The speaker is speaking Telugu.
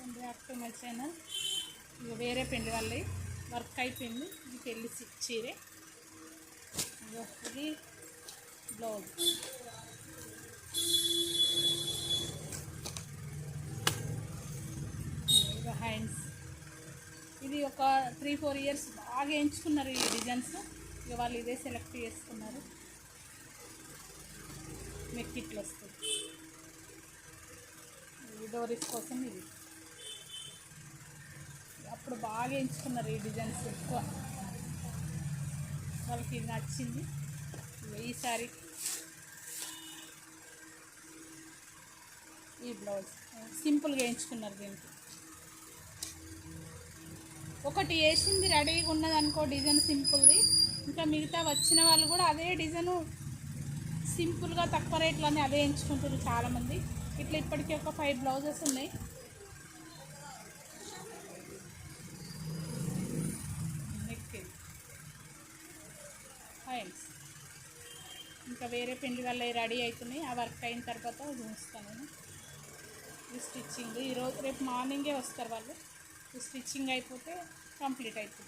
Welcome back to my channel. ఇక వేరే పెళ్లి వాళ్ళవి వర్క్ అయిపోయింది. ఇది పెళ్లి చీరే, ఇది బ్లౌజ్. ఇక హ్యాండ్స్, ఇది ఒక 3-4 ఇయర్స్ బాగా ఎంచుకున్నారు ఈ డిజైన్స్. ఇక వాళ్ళు ఇదే సెలెక్ట్ చేసుకున్నారు. మెక్కిట్లు వస్తుంది, డోరీస్ కోసం ఇది అప్పుడు బాగా ఎంచుకున్నారు ఈ డిజైన్స్ ఎక్కువ. వాళ్ళకి ఇది నచ్చింది. ఈసారి ఈ బ్లౌజ్ సింపుల్గా ఎంచుకున్నారు. దీనికి ఒకటి వేసింది రెడీగా ఉన్నది అనుకో, డిజైన్ సింపుల్ది. ఇంకా మిగతా వచ్చిన వాళ్ళు కూడా అదే డిజైను సింపుల్గా తక్కువ రేట్లోనే అదే ఎంచుకుంటారు చాలామంది. ఇట్లా ఇప్పటికీ ఒక 5 బ్లౌజెస్ ఉన్నాయి. హ్యాండ్స్ ఇంకా వేరే పెళ్లి వల్ల రెడీ అవుతున్నాయి. ఆ వర్క్ అయిన తర్వాత చూస్తాను నేను. ఈ స్టిచ్చింగ్ ఈరోజు రేపు మార్నింగే వస్తారు వాళ్ళు. ఈ స్టిచ్చింగ్ అయిపోతే కంప్లీట్ అవుతుంది.